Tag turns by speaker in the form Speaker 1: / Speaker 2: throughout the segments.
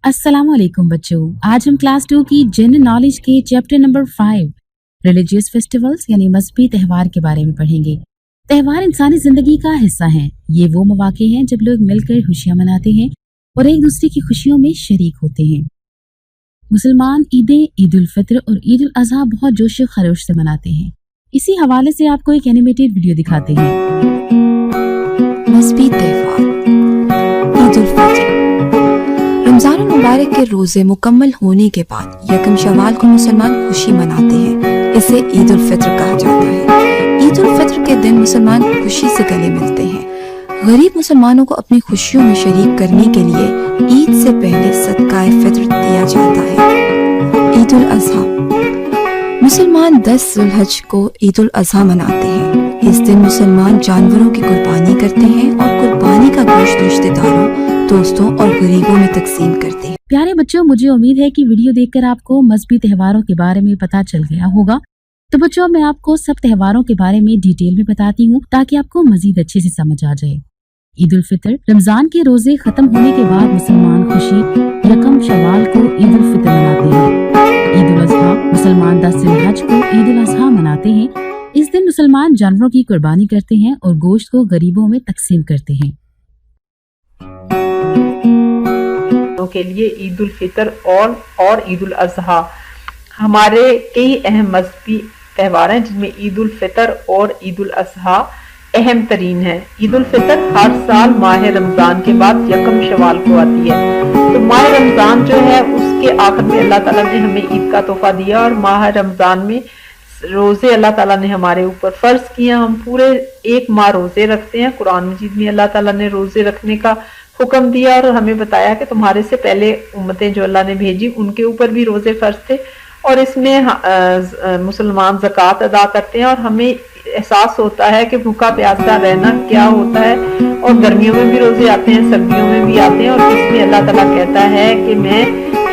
Speaker 1: अस्सलाम वालेकुम बच्चों, आज हम क्लास 2 की जनरल नॉलेज के चैप्टर नंबर 5 रिलीजियस फेस्टिवल्स यानी मजहबी त्यौहार के बारे में पढ़ेंगे। त्यौहार इंसानी जिंदगी का हिस्सा हैं। ये वो मौके हैं जब लोग मिलकर खुशियां मनाते हैं और एक दूसरे की खुशियों में शरीक होते हैं। मुसलमान ईदें, ईद उल फित्र और ईद उल अजहा बहुत जोश खरोश से मनाते हैं। इसी हवाले से आपको एक एनिमेटेड वीडियो दिखाते हैं।
Speaker 2: मजहबी त्यौहार ईद उल फित्र। रमजान मुबारक के रोजे मुकम्मल होने के बाद यकम शवाल को मुसलमान खुशी मनाते हैं। इसे ईद उल फित्र कहा जाता है। ईद उल फित्र के दिन मुसलमान खुशी से गले मिलते हैं। गरीब मुसलमानों को अपनी खुशियों में शरीक करने के लिए ईद से पहले सदकाए फित्र दिया जाता है। ईद उल अजहा। मुसलमान 10 जुल्हज को ईद उल अजहा मनाते हैं। इस दिन मुसलमान जानवरों की कुर्बानी करते हैं और कुर्बानी का गोश्त रिश्तेदारों, दोस्तों और गरीबों में तकसीम करते हैं।
Speaker 1: प्यारे बच्चों, मुझे उम्मीद है कि वीडियो देखकर आपको मजहबी त्योहारों के बारे में पता चल गया होगा। तो बच्चों, मैं आपको सब त्योहारों के बारे में डिटेल में बताती हूँ ताकि आपको मजीद अच्छे से समझ आ जाए। ईद उल फित्र रमजान के रोजे खत्म होने के बाद मुसलमान खुशी यकम शवाल को ईद उल फित्र मनाते हैं। ईद उल अजहा मुसलमान 10 जिल्हज को ईद उल अजहा मनाते हैं। इस दिन मुसलमान जानवरों की कुर्बानी करते हैं और गोश्त को गरीबों में तकसीम करते हैं।
Speaker 3: के लिए ईद उल फितर और ईद उल अजहा हमारे कई अहम मजहबी त्यौहार हैं, जिनमें ईद उल फितर और ईद उल अजहा अहम तरीन है। ईद उल फितर हर साल माह रमजान के बाद यकम शवाल को आती है। तो माह रमजान जो है उसके आखिर में अल्लाह ताला ने हमें ईद का तोहफा दिया और माह रमजान में रोजे अल्लाह ताला ने हमारे ऊपर फर्ज किए। हम पूरे एक माह रोजे रखते हैं। कुरान मजीद में अल्लाह ताला ने रोजे रखने का हुक्म दिया और हमें बताया कि तुम्हारे से पहले उम्मतें जो अल्लाह ने भेजी उनके ऊपर भी रोजे फर्ज थे और इसमें मुसलमान ज़कात अदा करते हैं और हमें एहसास होता है कि भूखा प्यासा रहना क्या होता है। और गर्मियों में भी रोजे आते हैं, सर्दियों में भी आते हैं और इसमें अल्लाह ताला कहता है कि मैं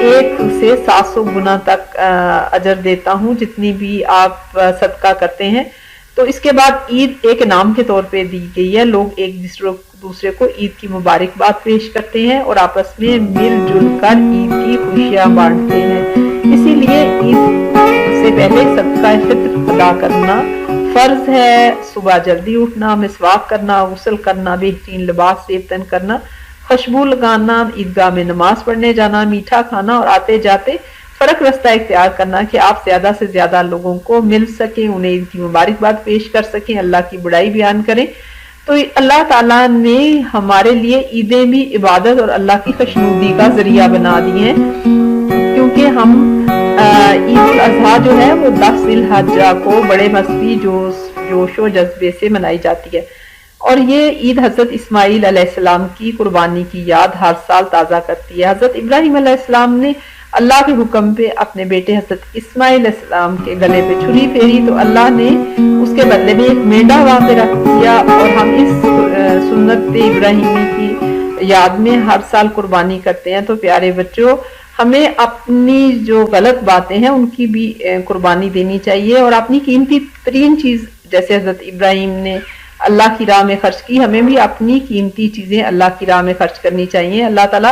Speaker 3: 1 से 700 गुना तक अजर देता हूँ जितनी भी आप सदका करते हैं। तो इसके बाद ईद एक इनाम के तौर पे दी गई है। लोग एक दूसरे को ईद की मुबारकबाद पेश करते हैं और आपस में मिलजुल कर ईद की खुशियां बांटते हैं। इसीलिए ईद से पहले सदका फित्र अदा करना फर्ज है। सुबह जल्दी उठना, मिसवाक करना, गुस्ल करना, बेहतरीन लिबास तन करना, खुशबू लगाना, ईदगाह में नमाज पढ़ने जाना, मीठा खाना और आते जाते फर्क रास्ता इख्तियार करना कि आप ज्यादा से ज्यादा लोगों को मिल सकें, उन्हें ईद की मुबारकबाद पेश कर सकें, अल्लाह की बड़ाई बयान करें। तो अल्लाह ताला ने हमारे लिए ईदें भी इबादत और अल्लाह की खुशनुदी का जरिया बना दी हैं, क्योंकि हम ईद उल अजहा जो है वो 10 जिल्हज्जा को बड़े मजहबी जोशो जज्बे से मनाई जाती है और ये ईद हजरत इस्माइल अलैहिस्सलाम की कुर्बानी की याद हर साल ताज़ा करती है। हजरत इब्राहिम अलैहिस्सलाम ने अल्लाह के हुक्म पे अपने बेटे हजरत इस्माइल अलैहिस्सलाम के गले पे छुरी फेरी तो अल्लाह ने उसके बदले में एक मेंढा वहां पे रख दिया और हम इस सुन्नत इब्राहिमी की याद में हर साल कुर्बानी करते हैं। तो प्यारे बच्चों, हमें अपनी जो गलत बातें हैं उनकी भी कुर्बानी देनी चाहिए और अपनी कीमती तरीन चीज जैसे हजरत इब्राहिम ने अल्लाह की राह में खर्च की, हमें भी अपनी कीमती चीजें अल्लाह की राह में खर्च करनी चाहिए। अल्लाह ताला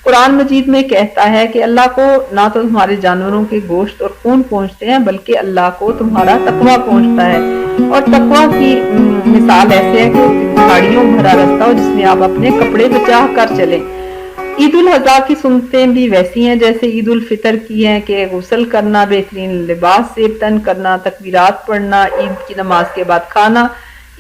Speaker 3: कुरान मजीद में कहता है कि अल्लाह को ना तो तुम्हारे जानवरों के गोश्त और खून पहुंचते हैं बल्कि अल्लाह को तुम्हारा तकवा पहुंचता है। और तकवा की मिसाल ऐसे है कि पहाड़ियों भरा रास्ता हो जिसमें आप अपने कपड़े बचा कर चलें। ईद उल अजहा की सुन्नतें भी वैसी हैं जैसे ईद उल फितर की हैं कि गुस्ल करना, बेहतरीन लिबास तन करना, तकबीरात पढ़ना, ईद की नमाज के बाद खाना,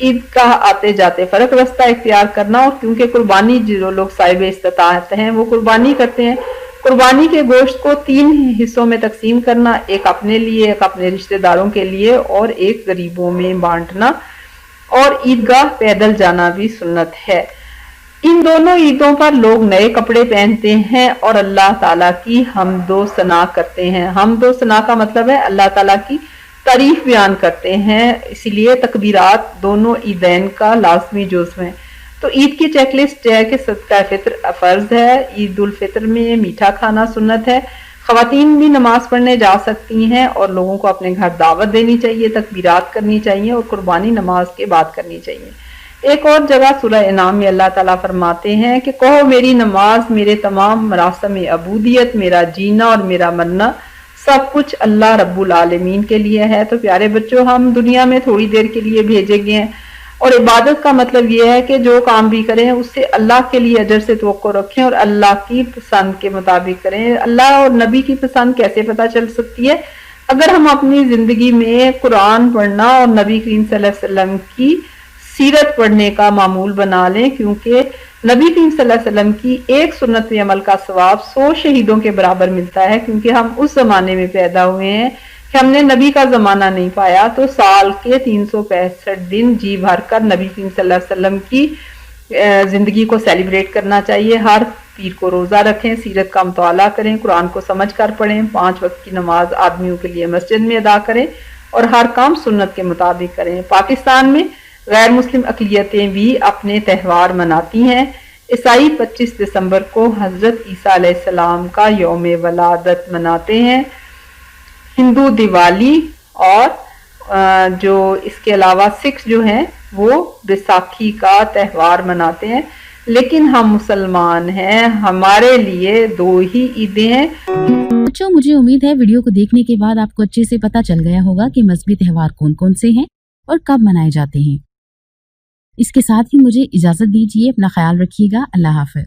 Speaker 3: ईद का आते जाते फर्क रास्ता इख्तियार करना। और क्योंकि कुर्बानी जो लोग साहिब इस्तिताअत हैं वो कुर्बानी करते हैं, कुर्बानी के गोश्त को 3 हिस्सों में तकसीम करना, एक अपने लिए, एक अपने रिश्तेदारों के लिए और एक गरीबों में बांटना। और ईदगाह पैदल जाना भी सुन्नत है। इन दोनों ईदों पर लोग नए कपड़े पहनते हैं और अल्लाह ताला की हमदो सना करते हैं। हमदो सना का मतलब है अल्लाह ताला की तारीफ बयान करते हैं, इसीलिए तकबीरात दोनों ईदैन का लाजमी जुज़्व है। तो ईद की चेकलिस्ट है कि सदका फित्र फर्ज है, ईद उल फित्र में मीठा खाना सुन्नत है, ख़वातीन भी नमाज पढ़ने जा सकती हैं और लोगों को अपने घर दावत देनी चाहिए, तकबीरात करनी चाहिए और कुर्बानी नमाज के बाद करनी चाहिए। ایک اور جگہ سورہ انعام میں اللہ تعالیٰ فرماتے ہیں کہ کہو میری نماز، میرے تمام مراسم عبودیت، میرا جینا اور میرا مرنا سب کچھ اللہ رب العالمین کے لیے ہے۔ تو پیارے بچوں، ہم دنیا میں تھوڑی دیر کے لیے بھیجے گئے ہیں، اور عبادت کا مطلب یہ ہے کہ جو کام بھی کریں اس سے اللہ کے لیے اجر سے توقع رکھیں اور اللہ کی پسند کے مطابق کریں۔ اللہ اور نبی کی پسند کیسے پتہ چل سکتی ہے؟ اگر ہم اپنی زندگی میں قرآن پڑھنا اور نبی کریم صلی اللہ علیہ وسلم کی سیرت پڑھنے کا معمول بنا لیں، کیونکہ نبی کریم صلی اللہ علیہ وسلم کی ایک سنت عمل کا ثواب 100 شہیدوں کے برابر ملتا ہے، کیونکہ ہم اس زمانے میں پیدا ہوئے ہیں کہ ہم نے نبی کا زمانہ نہیں پایا، تو سال کے 365 دن جی بھر کر نبی کریم صلی اللہ علیہ وسلم کی زندگی کو سیلیبریٹ کرنا چاہیے۔ ہر پیر کو روزہ رکھیں، سیرت کا مطالعہ کریں، قرآن کو سمجھ کر پڑھیں، 5 وقت کی نماز آدمیوں کے لیے مسجد میں ادا کریں اور ہر کام سنت کے مطابق کریں۔ پاکستان میں غیر مسلم اقلیتیں بھی اپنے تہوار مناتی ہیں۔ عیسائی 25 دسمبر کو حضرت عیسیٰ علیہ السلام کا یوم ولادت مناتے ہیں۔ ہندو دیوالی اور جو اس کے علاوہ سکھ جو ہیں وہ بیساکھی کا تہوار مناتے ہیں، لیکن ہم مسلمان ہیں، ہمارے لیے 2 ہی عیدیں ہیں۔
Speaker 1: بچوں، مجھے امید ہے ویڈیو کو دیکھنے کے بعد آپ کو اچھے سے پتہ چل گیا ہوگا کہ مذہبی تہوار کون کون سے ہیں اور کب منائے جاتے ہیں۔ اس کے ساتھ ہی مجھے اجازت دیجیے، اپنا خیال رکھیے گا، اللہ حافظ۔